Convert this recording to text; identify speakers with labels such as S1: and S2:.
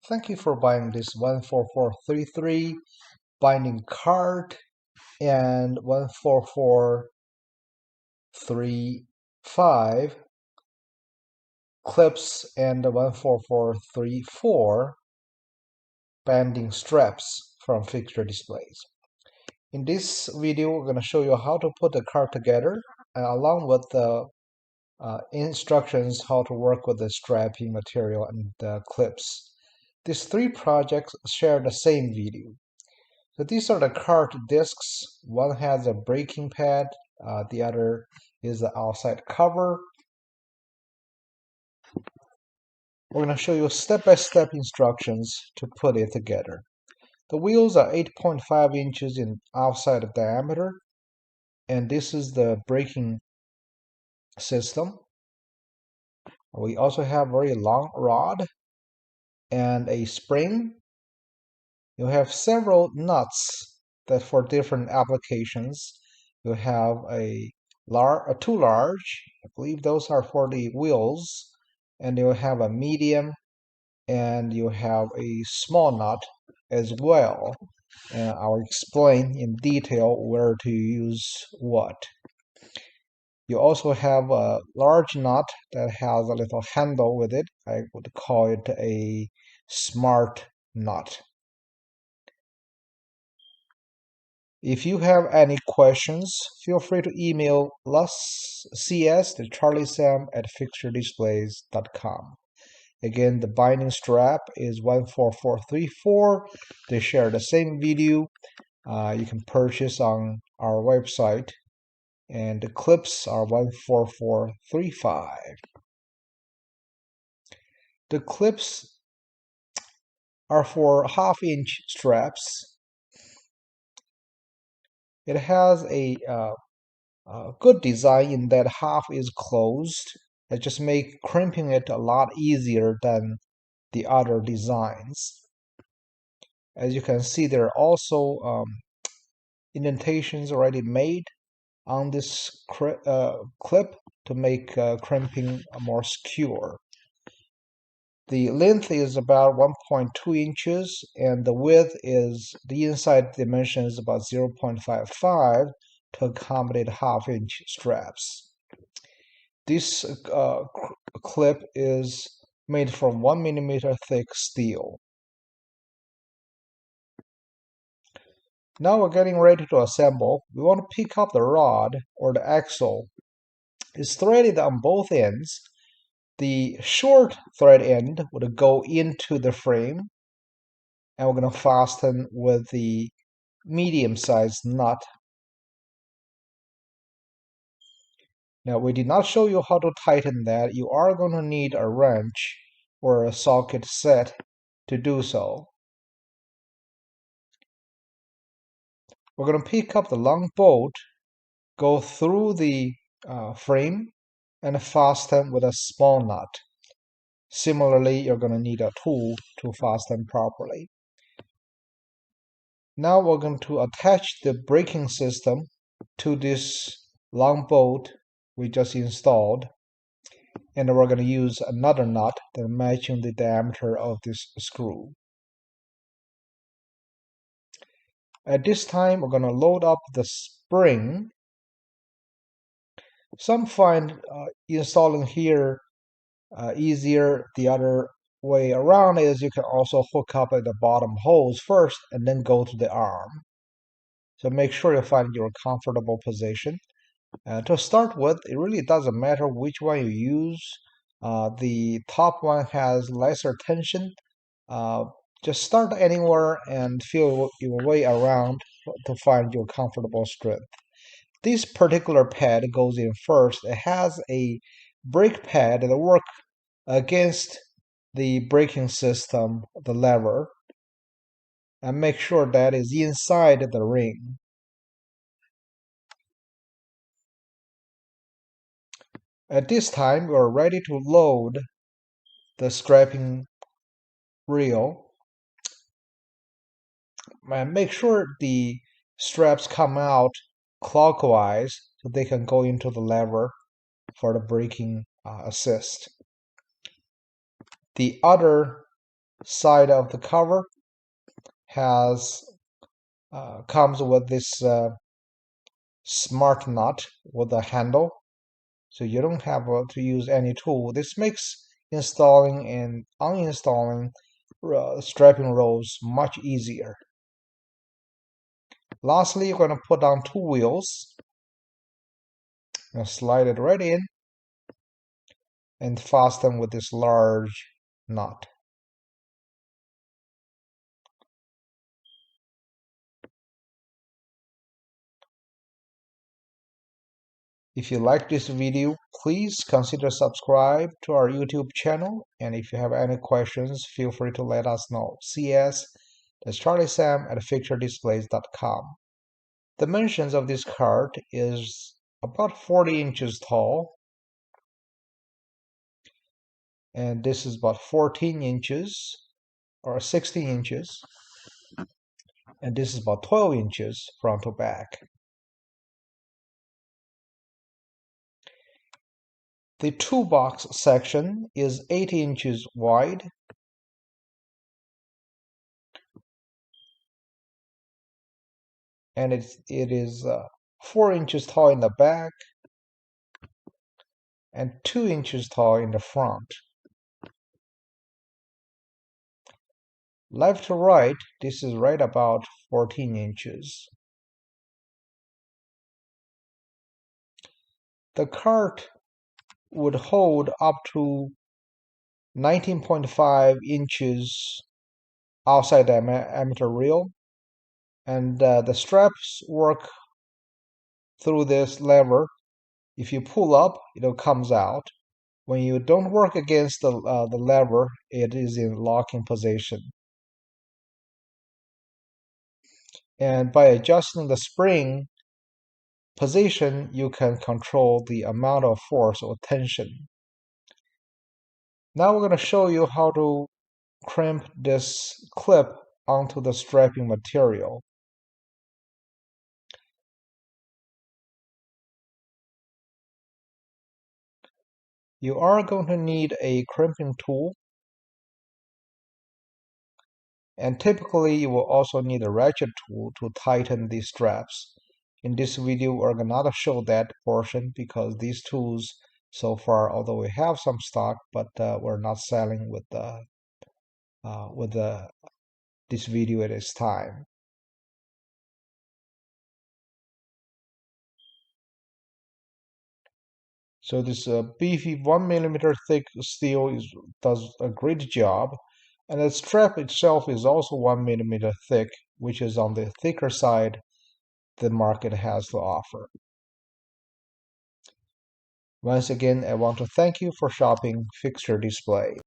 S1: Thank you for buying this 14433 binding cart and 14435 clips and the 14434 banding straps from Fixture Displays. In this video, we're going to show you how to put the cart together along with the instructions how to work with the strapping material and the clips. These three projects share the same video. So these are the cart discs. One has a braking pad, the other is the outside cover. We're going to show you step-by-step instructions to put it together. The wheels are 8.5 inches in outside diameter, and this is the braking system. We also have a very long rod and a spring. You have several nuts that for different applications. You have two large, I believe those are for the wheels, and you have a medium, and you have a small nut as well. And I'll explain in detail where to use what. You also have a large nut that has a little handle with it. I would call it a smart nut. If you have any questions, feel free to email us cs@charliesam@fixturedisplays.com. Again, the binding strap is 14434. They share the same video. You can purchase on our website. And the clips are 14435. The clips are for half-inch straps. It has a good design in that half is closed. It just makes crimping it a lot easier than the other designs. As you can see, there are also indentations already made on this clip to make crimping more secure. The length is about 1.2 inches, and the width is, the inside dimension is about 0.55 to accommodate half-inch straps. This clip is made from 1 millimeter thick steel. Now we're getting ready to assemble. We want to pick up the rod or the axle. It's threaded on both ends. The short thread end would go into the frame, and we're going to fasten with the medium-sized nut. Now, we did not show you how to tighten that. You are going to need a wrench or a socket set to do so. We're going to pick up the long bolt, go through the frame, and fasten with a small nut. Similarly, you're going to need a tool to fasten properly. Now we're going to attach the braking system to this long bolt we just installed, and we're going to use another nut that matching the diameter of this screw. At this time, we're going to load up the spring. Some find installing here easier. The other way around is you can also hook up at the bottom holes first and then go to the arm. So make sure you find your comfortable position. To start with, it really doesn't matter which one you use. The top one has lesser tension. Just start anywhere and feel your way around to find your comfortable strength. This particular pad goes in first. It has a brake pad that works against the braking system, the lever, and make sure that is inside the ring. At this time, we are ready to load the strapping reel. And make sure the straps come out clockwise so they can go into the lever for the braking assist. The other side of the cover comes with this smart nut with a handle, so you don't have to use any tool. This makes installing and uninstalling strapping rolls much easier. Lastly, you're going to put on two wheels and slide it right in and fasten with this large nut. If you like this video, please consider subscribe to our YouTube channel, and if you have any questions, feel free to let us know. CS, that's Charlie Sam at fixturedisplays.com. Dimensions of this cart is about 40 inches tall, and this is about 14 inches or 16 inches, and this is about 12 inches front to back. The toolbox section is 8 inches wide and it is 4 inches tall in the back and 2 inches tall in the front. Left to right, this is right about 14 inches. The cart would hold up to 19.5 inches outside the diameter reel, and the straps work through this lever. If you pull up, it comes out. When you don't work against the lever, it is in locking position. And by adjusting the spring position, you can control the amount of force or tension. Now we're going to show you how to crimp this clip onto the strapping material. You are going to need a crimping tool, and typically you will also need a ratchet tool to tighten these straps. In this video, we're going to show that portion because these tools so far, although we have some stock, but we're not selling with this video at this time. So this beefy 1mm thick steel does a great job, and the strap itself is also 1mm thick, which is on the thicker side the market has to offer. Once again, I want to thank you for shopping Fixture Display.